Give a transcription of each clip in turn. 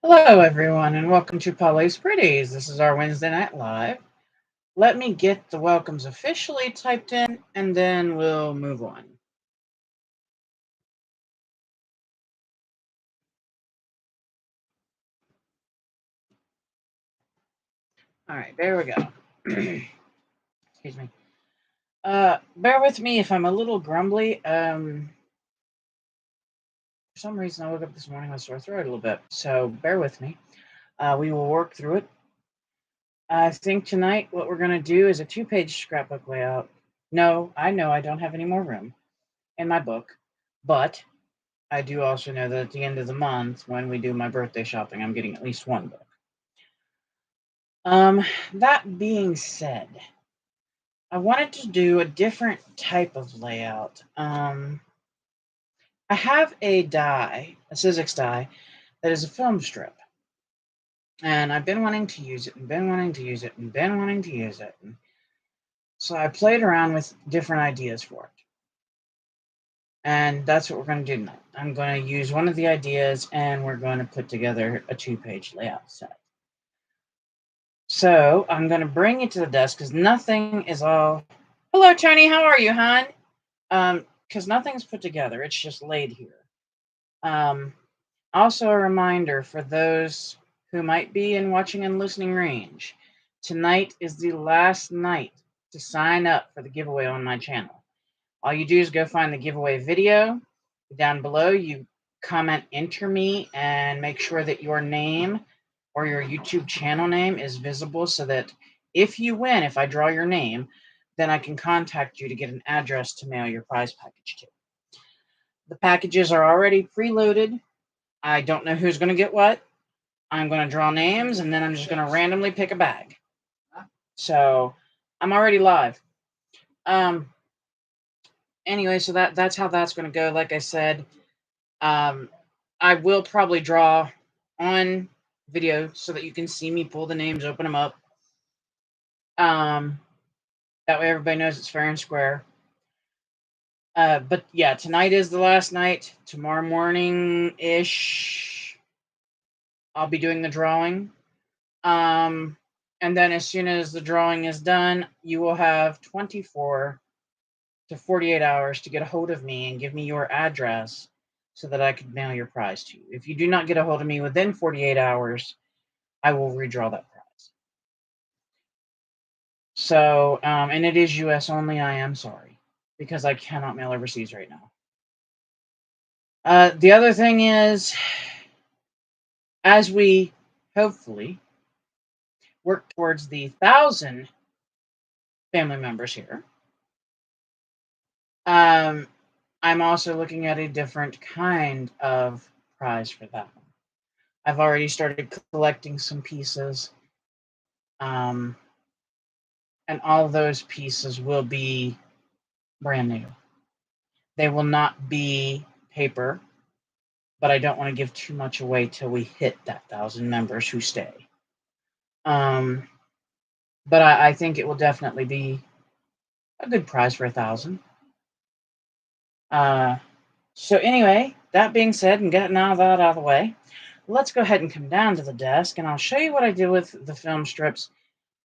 Hello, everyone, and welcome to Polly's Pretties. This is our Wednesday Night Live. Let me get the welcomes officially typed in, and then we'll move on. All right, there we go. Excuse me. Bear with me if I'm a little grumbly. For some reason, I woke up this morning with a sore throat a little bit, so bear with me. We will work through it. I think tonight what we're going to do is a two-page scrapbook layout. No, I know I don't have any more room in my book, but I do also know that at the end of the month, when we do my birthday shopping, I'm getting at least one book. That being said, I wanted to do a different type of layout. I have a die, a Sizzix die, that is a film strip. And I've been wanting to use it, and been wanting to use it, and been wanting to use it. So I played around with different ideas for it. And that's what we're going to do tonight. I'm going to use one of the ideas, and we're going to put together a two-page layout set. So I'm going to bring it to the desk because nothing is all. Hello, Tony. How are you, hon? Because nothing's put together. It's just laid here. Also, a reminder for those who might be in watching and listening range. Tonight is the last night to sign up for the giveaway on my channel. All you do is go find the giveaway video. Down below, you comment enter me and make sure that your name or your YouTube channel name is visible so that if you win, if I draw your name, then I can contact you to get an address to mail your prize package to. The packages are already preloaded. I don't know who's going to get what. I'm going to draw names and then I'm just going to randomly pick a bag. So I'm already live. Anyway, so that's how that's going to go. Like I said, I will probably draw on video so that you can see me pull the names, open them up. That way everybody knows it's fair and square. But yeah, tonight is the last night. Tomorrow morning-ish, I'll be doing the drawing. And then as soon as the drawing is done, you will have 24 to 48 hours to get a hold of me and give me your address so that I could mail your prize to you. If you do not get a hold of me within 48 hours, I will redraw that prize. So, and it is US only. I am sorry, because I cannot mail overseas right now. The other thing is, as we hopefully work towards the 1,000 family members here, I'm also looking at a different kind of prize for that one. I've already started collecting some pieces, and all of those pieces will be brand new. They will not be paper, but I don't want to give too much away till we hit that 1,000 members who stay. But I think it will definitely be a good prize for 1,000. So anyway, that being said, and getting all that out of the way, let's go ahead and come down to the desk, and I'll show you what I did with the film strips.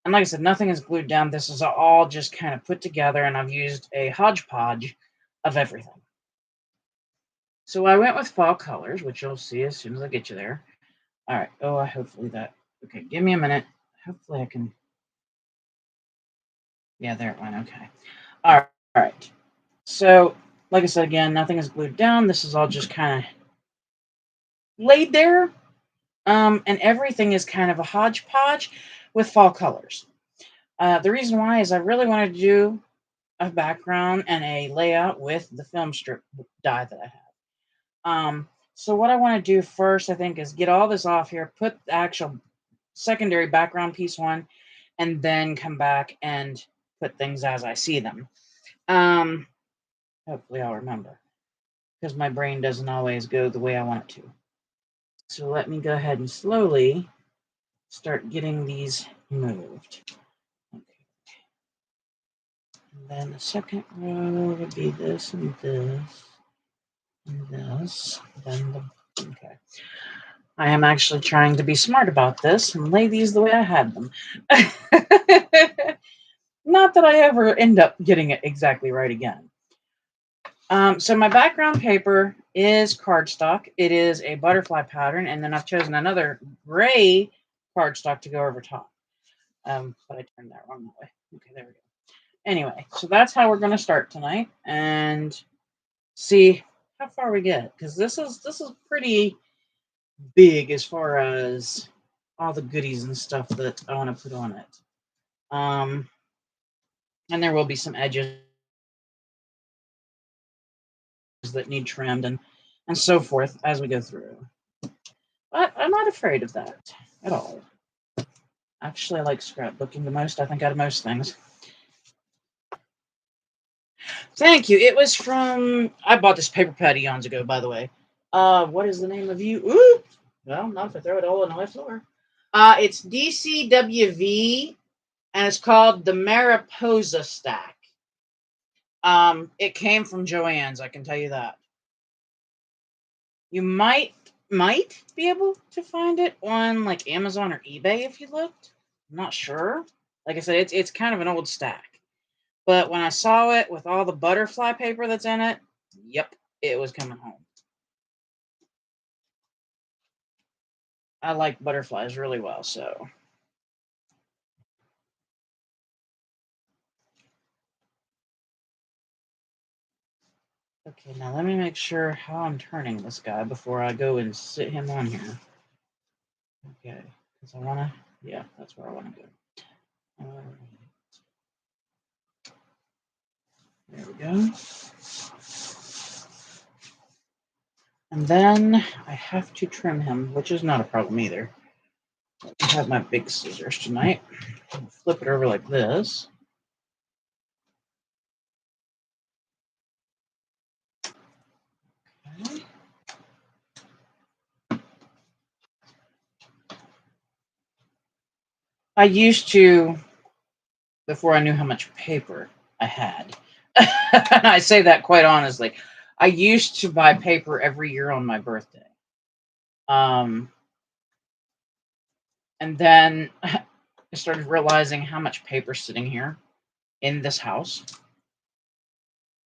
And like I said, nothing is glued down. This is all just kind of put together, and I've used a hodgepodge of everything. So I went with fall colors, which you'll see as soon as I get you there. All right. Oh, hopefully that. Okay, give me a minute. Hopefully I can. Yeah, there it went. Okay. All right. So, like I said again, nothing is glued down. This is all just kind of laid there. And everything is kind of a hodgepodge with fall colors. The reason why is I really wanted to do a background and a layout with the film strip die that I have. So what I want to do first, I think, is get all this off here, put the actual secondary background piece on, and then come back and put things as I see them. Hopefully I'll remember, because my brain doesn't always go the way I want it to. So let me go ahead and slowly start getting these moved. Okay. And then the second row would be this and this and this. Then the okay. I am actually trying to be smart about this and lay these the way I had them. Not that I ever end up getting it exactly right again. So my background paper is cardstock. It is a butterfly pattern, and then I've chosen another gray cardstock to go over top. But I turned that wrong that way. Okay, there we go. Anyway, so that's how we're going to start tonight, and see how far we get, because this is pretty big as far as all the goodies and stuff that I want to put on it. And there will be some edges that need trimmed and so forth as we go through. But I'm not afraid of that at all. Actually, I like scrapbooking the most, I think, out of most things. Thank you. It was from, I bought this paper pad eons ago, by the way. What is the name of you? Ooh! Well, not if I throw it all on the floor. It's DCWV, and it's called the Mariposa Stack. It came from Joann's, I can tell you that. You might be able to find it on like Amazon or eBay if you looked. I'm not sure. Like I said, it's kind of an old stack. But when I saw it with all the butterfly paper that's in it, yep, it was coming home. I like butterflies really well, so. Okay, now let me make sure how I'm turning this guy before I go and sit him on here. Okay, because I want to, yeah, that's where I want to go. All right. There we go. And then I have to trim him, which is not a problem either. I have my big scissors tonight. I'll flip it over like this. Okay. I used to, before I knew how much paper I had, and I say that quite honestly, I used to buy paper every year on my birthday. And then I started realizing how much paper's sitting here in this house.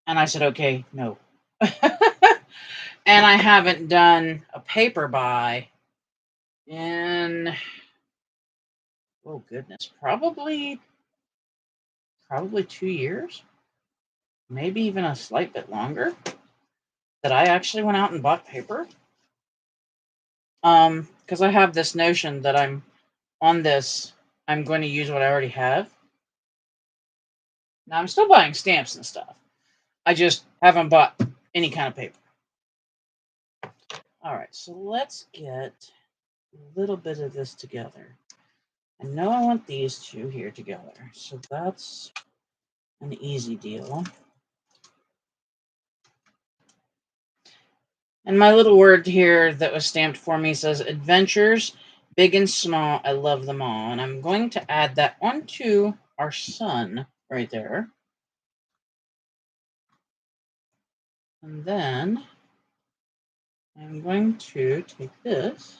And I said, okay, no. And I haven't done a paper buy in, oh goodness, probably 2 years, maybe even a slight bit longer, that I actually went out and bought paper. Because I have this notion that I'm going to use what I already have. Now I'm still buying stamps and stuff. I just haven't bought any kind of paper. All right, so let's get a little bit of this together. I know I want these two here together, so that's an easy deal. And my little word here that was stamped for me says, adventures, big and small, I love them all. And I'm going to add that onto our sun right there. And then I'm going to take this.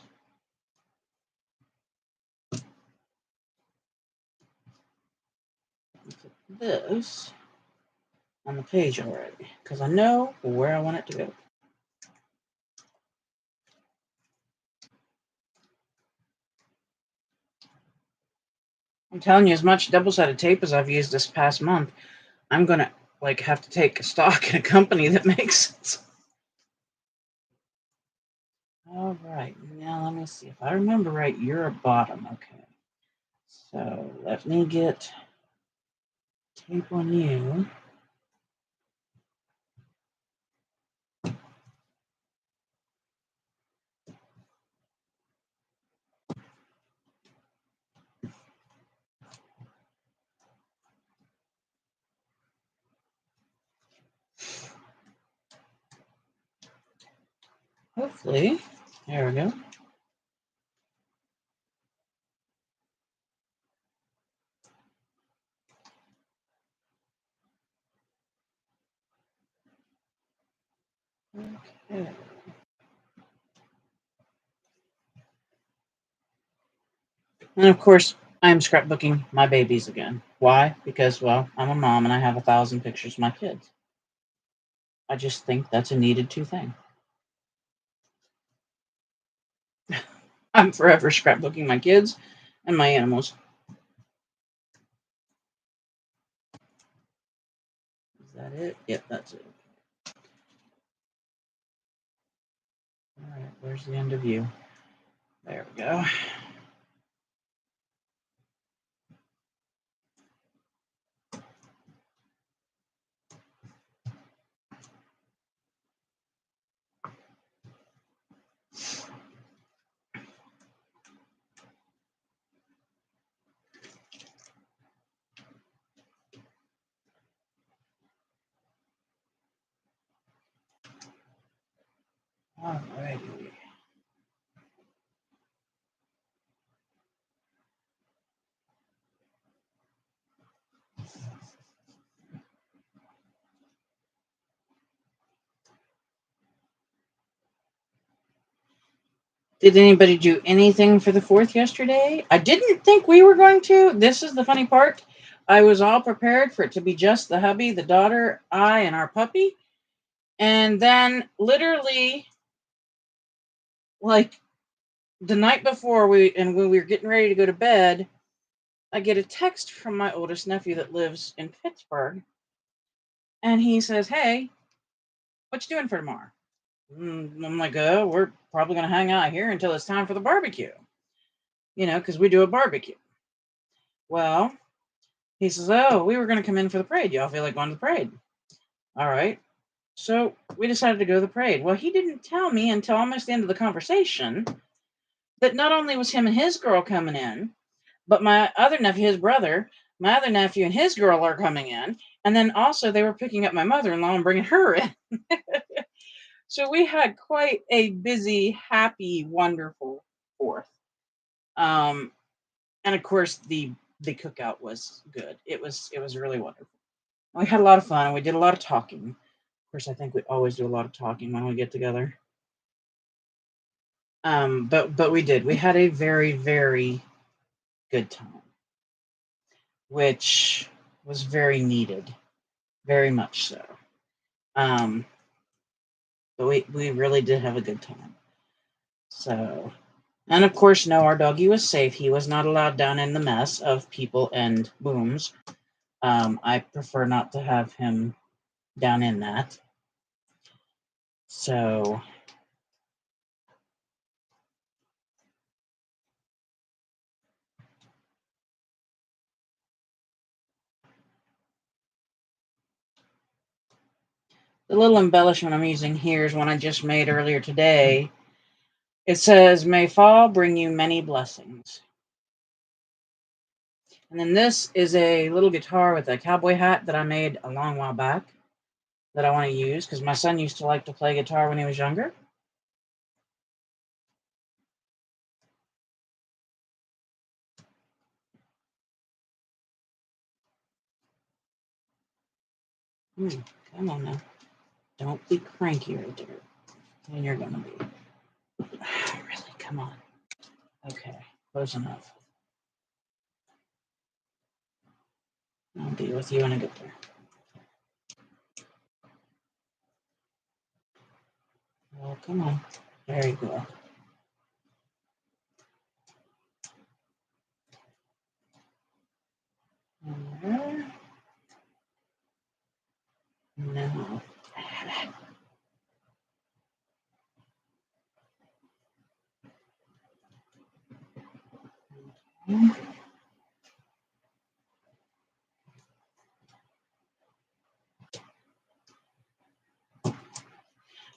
And put this on the page already, because I know where I want it to go. I'm telling you, as much double-sided tape as I've used this past month, I'm going to have to take stock in a company that makes it. All right, now let me see. If I remember right, you're a bottom. Okay. So let me get tape on you. Hopefully. There we go. Okay. And of course, I'm scrapbooking my babies again. Why? Because, well, I'm a mom and I have 1,000 pictures of my kids. I just think that's a needed to thing. I'm forever scrapbooking my kids and my animals. Is that it? Yep, that's it. All right, where's the end of you? There we go. All righty. Did anybody do anything for the 4th yesterday? I didn't think we were going to. This is the funny part. I was all prepared for it to be just the hubby, the daughter, I, and our puppy. And then literally, like the night before when we were getting ready to go to bed, I get a text from my oldest nephew that lives in Pittsburgh. And he says, "Hey, what you doing for tomorrow?" I'm like, we're probably going to hang out here until it's time for the barbecue. Because we do a barbecue. Well, he says, "Oh, we were going to come in for the parade. Y'all feel like going to the parade?" All right. So we decided to go to the parade. Well, he didn't tell me until almost the end of the conversation that not only was him and his girl coming in, but my other nephew, his brother, my other nephew and his girl are coming in. And then also they were picking up my mother-in-law and bringing her in. So we had quite a busy, happy, wonderful 4th. And of course the cookout was good. It was really wonderful. We had a lot of fun and we did a lot of talking. Of course, I think we always do a lot of talking when we get together. But we did. We had a very, very good time, which was very needed, very much so. But we really did have a good time. So, and of course, no, our doggy was safe. He was not allowed down in the mess of people and booms. I prefer not to have him down in that. So, the little embellishment I'm using here is one I just made earlier today. It says, "May fall bring you many blessings." And then this is a little guitar with a cowboy hat that I made a long while back that I want to use because my son used to like to play guitar when he was younger. Come on now. Don't be cranky right there. And you're going to be. Really? Come on. Okay. Close enough. I'll deal with you when I get there. Oh, come on. There you go. No.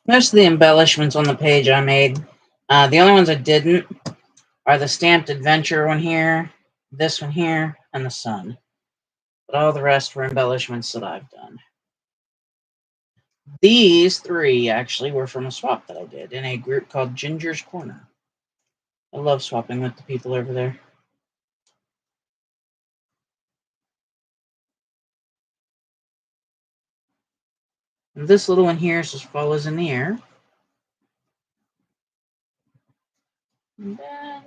Most of the embellishments on the page I made. The only ones I didn't are the stamped adventure one here, this one here, and the sun. But all the rest were embellishments that I've done. These 3 actually were from a swap that I did in a group called Ginger's Corner. I love swapping with the people over there. And this little one here just follows in the air. And then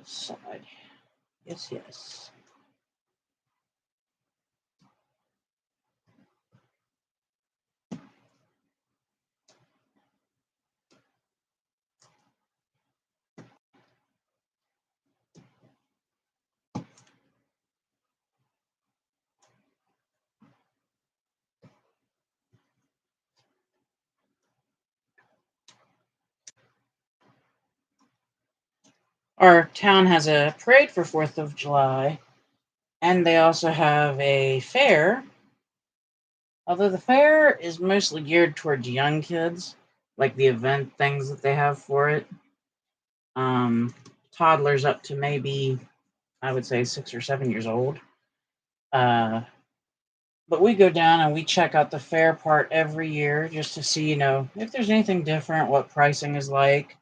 this side. Yes, yes. Our town has a parade for 4th of July, and they also have a fair. Although the fair is mostly geared towards young kids, like the event things that they have for it. Toddlers up to maybe, I would say, 6 or 7 years old. But we go down and we check out the fair part every year just to see, if there's anything different, what pricing is like.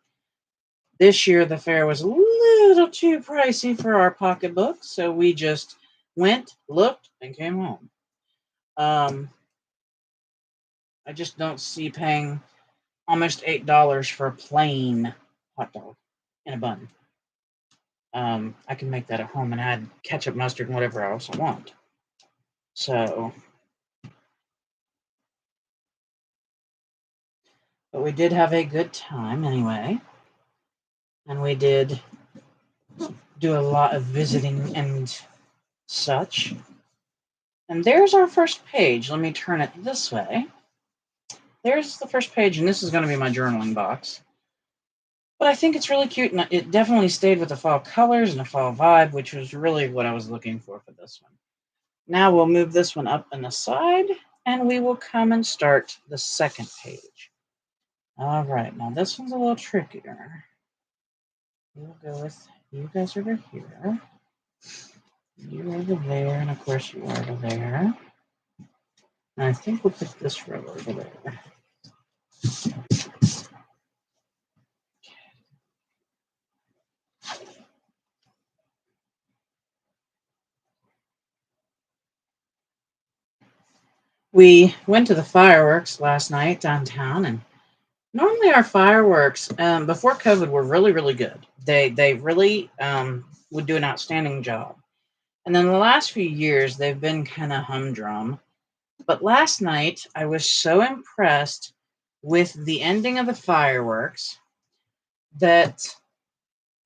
This year, the fair was a little too pricey for our pocketbook, so we just went, looked, and came home. I just don't see paying almost $8 for a plain hot dog in a bun. I can make that at home and add ketchup, mustard, and whatever else I want. So, but we did have a good time anyway. And we did do a lot of visiting and such. And there's our first page. Let me turn it this way. There's the first page, and this is going to be my journaling box. But I think it's really cute, and it definitely stayed with the fall colors and the fall vibe, which was really what I was looking for this one. Now we'll move this one up and aside, and we will come and start the second page. All right, now this one's a little trickier. We'll go with you guys over here. You over there, and of course you are over there. And I think we'll put this row over there. We went to the fireworks last night downtown, and normally our fireworks before COVID were really, really good. They really would do an outstanding job. And then the last few years, they've been kind of humdrum. But last night, I was so impressed with the ending of the fireworks that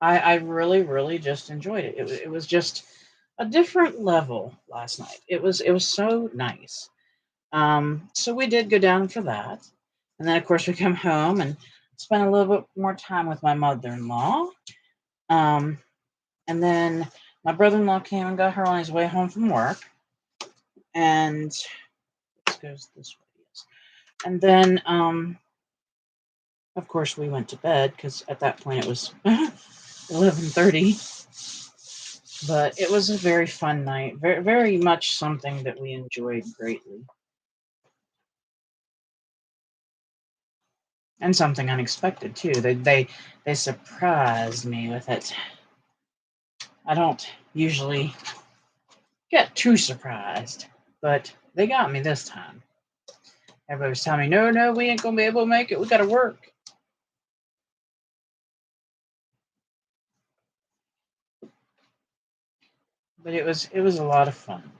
I really, really just enjoyed it. It was just a different level last night. It was so nice. So we did go down for that. And then, of course, we come home and spend a little bit more time with my mother-in-law. And then my brother-in-law came and got her on his way home from work. And this goes this way. Yes. And then, of course, we went to bed because at that point it was 11:30. But it was a very fun night. Very, very much something that we enjoyed greatly. And something unexpected too. They surprised me with it. I don't usually get too surprised, but they got me this time. Everybody was telling me, no, we ain't gonna be able to make it. We gotta work. But it was a lot of fun.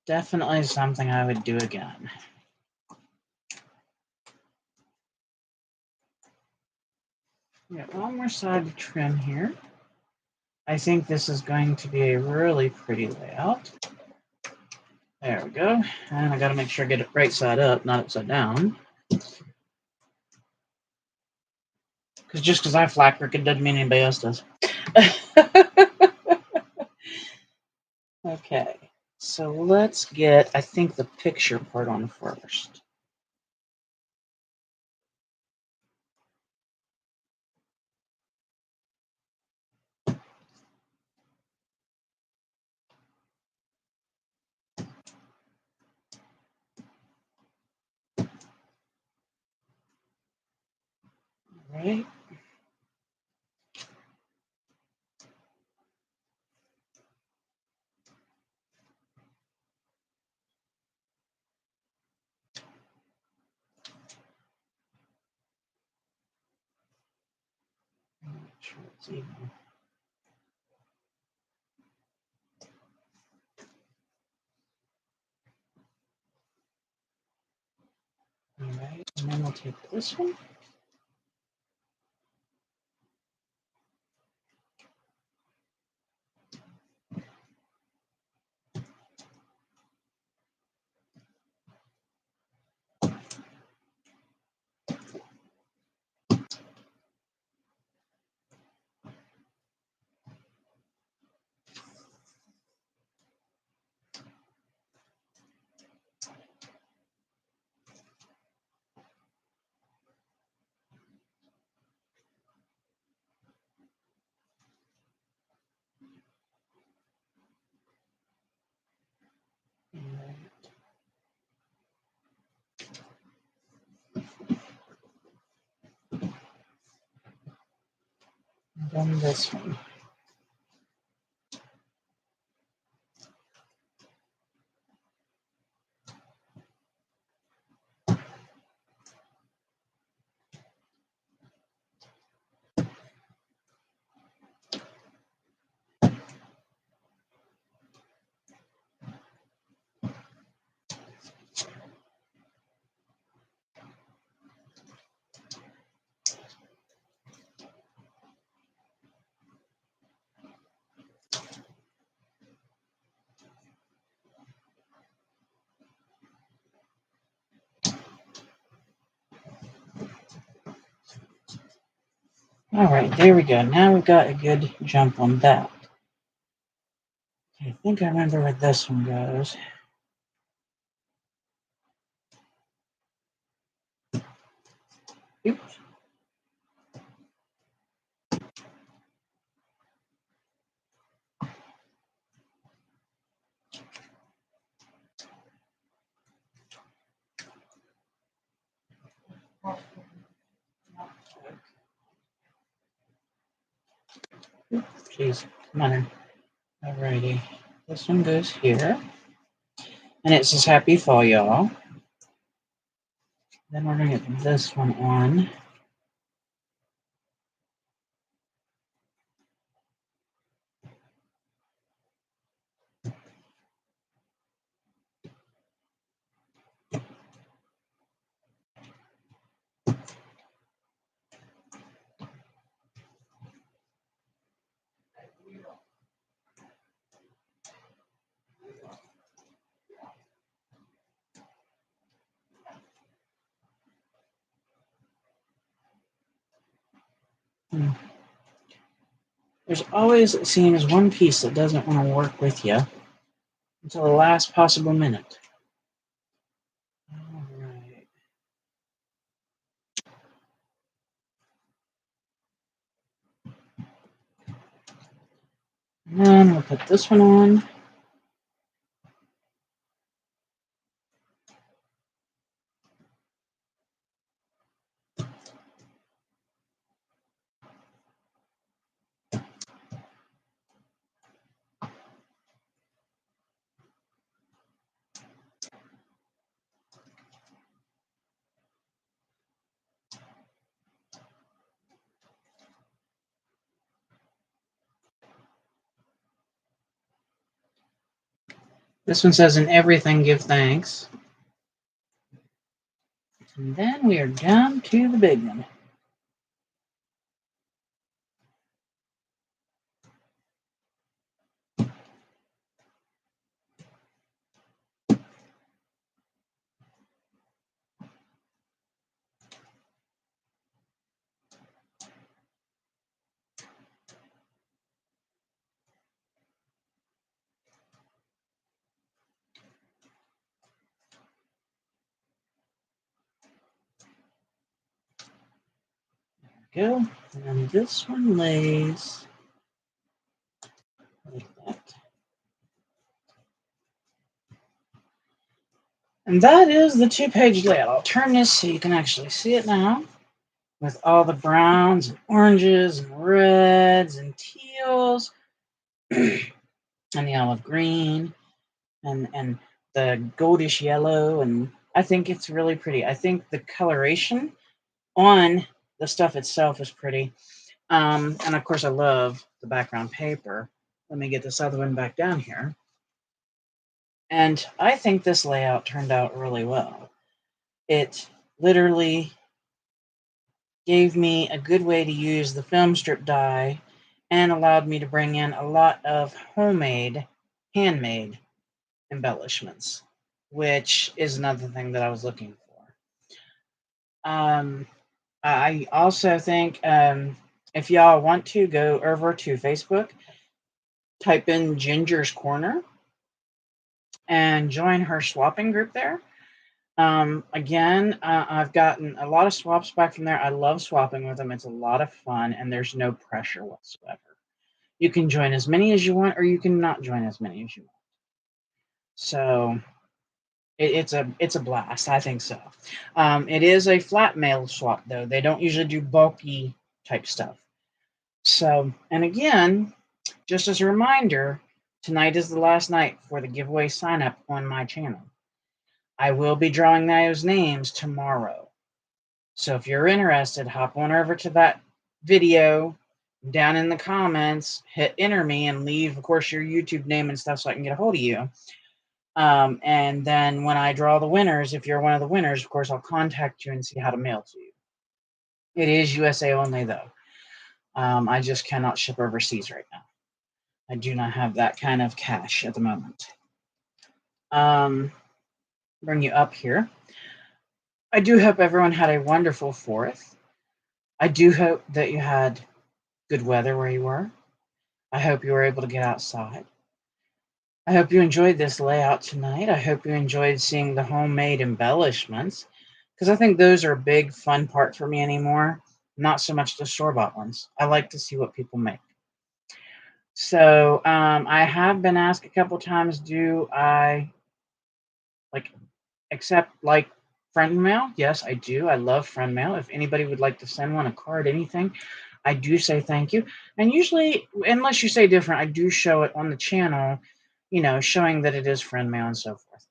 Definitely something I would do again. We got one more side to trim here. I think this is going to be a really pretty layout. There we go. And I got to make sure I get it right side up, not upside down. Because just because I flat crooked doesn't mean anybody else does. Okay. So let's get, I think, the picture part on first. Right. Sure it's even. All right, and then we'll take this one. And then this one. All right, there we go. Now we've got a good jump on that. I think I remember where this one goes. Oops. Jeez, come on in. Alrighty, this one goes here. And it says happy fall, y'all. Then we're gonna get this one on. There's always, it seems, one piece that doesn't want to work with you until the last possible minute. All right. And then we'll put this one on. This one says, in everything give thanks. And then we are down to the big one. Go. And this one lays like that. And that is the 2-page layout. I'll turn this so you can actually see it now with all the browns and oranges and reds and teals and the olive green and the goldish yellow. And I think it's really pretty. I think the coloration on the stuff itself is pretty. And of course, I love the background paper. Let me get this other one back down here. And I think this layout turned out really well. It literally gave me a good way to use the film strip die and allowed me to bring in a lot of homemade, handmade embellishments, which is another thing that I was looking for. I also think if y'all want to go over to Facebook, type in Ginger's Corner and join her swapping group there. Again, I've gotten a lot of swaps back from there. I love swapping with them. It's a lot of fun and there's no pressure whatsoever. You can join as many as you want, or you can not join as many as you want. So it's a blast. I think so. It is a flat mail swap though. They don't usually do bulky type stuff. So, and again, just as a reminder, tonight is the last night for the giveaway sign up on my channel. I will be drawing those names tomorrow. So if you're interested, hop on over to that video down in the comments, hit enter me and leave, of course, your YouTube name and stuff so I can get a hold of you. And then when I draw the winners, if you're one of the winners, of course, I'll contact you and see how to mail to you. It is USA only, though. I just cannot ship overseas right now. I do not have that kind of cash at the moment. Bring you up here. I do hope everyone had a wonderful 4th. I do hope that you had good weather where you were. I hope you were able to get outside. I hope you enjoyed this layout tonight. I hope you enjoyed seeing the homemade embellishments, because I think those are a big fun part for me anymore. Not so much the store-bought ones. I like to see what people make. So I have been asked a couple times, do I accept friend mail? Yes, I do. I love friend mail. If anybody would like to send one, a card, anything, I do say thank you. And usually, unless you say different, I do show it on the channel, showing that it is friend mail and so forth.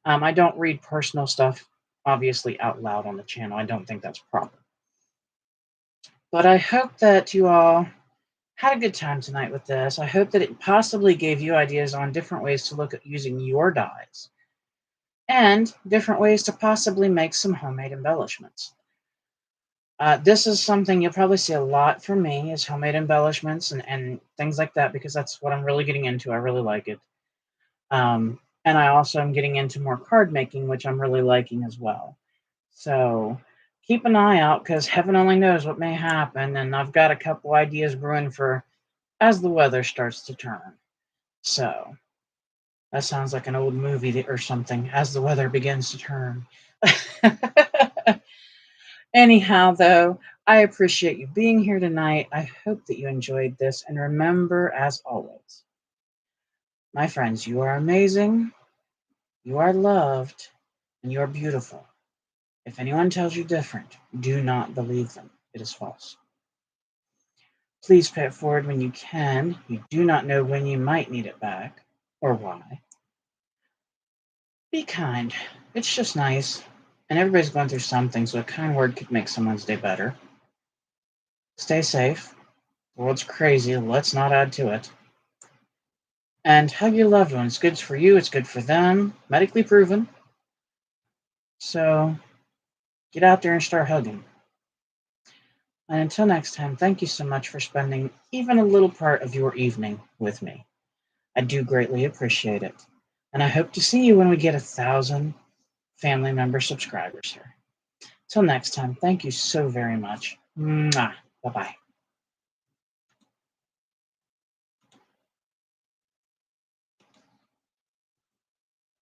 I don't read personal stuff, obviously, out loud on the channel. I don't think that's proper. But I hope that you all had a good time tonight with this. I hope that it possibly gave you ideas on different ways to look at using your dies and different ways to possibly make some homemade embellishments. This is something you'll probably see a lot from me, is homemade embellishments and things like that, because that's what I'm really getting into. I really like it. And I also am getting into more card making, which I'm really liking as well. So keep an eye out, because heaven only knows what may happen. And I've got a couple ideas brewing for as the weather starts to turn. So that sounds like an old movie or something, as the weather begins to turn. Anyhow, though, I appreciate you being here tonight. I hope that you enjoyed this. And remember, as always, my friends, you are amazing, you are loved, and you are beautiful. If anyone tells you different, do not believe them. It is false. Please pay it forward when you can. You do not know when you might need it back or why. Be kind. It's just nice. And everybody's going through something, so a kind word could make someone's day better. Stay safe. The world's crazy. Let's not add to it. And hug your loved ones. It's good for you. It's good for them. Medically proven. So get out there and start hugging. And until next time, thank you so much for spending even a little part of your evening with me. I do greatly appreciate it. And I hope to see you when we get 1,000 family member subscribers here. Till next time, thank you so very much. Mwah. Bye-bye.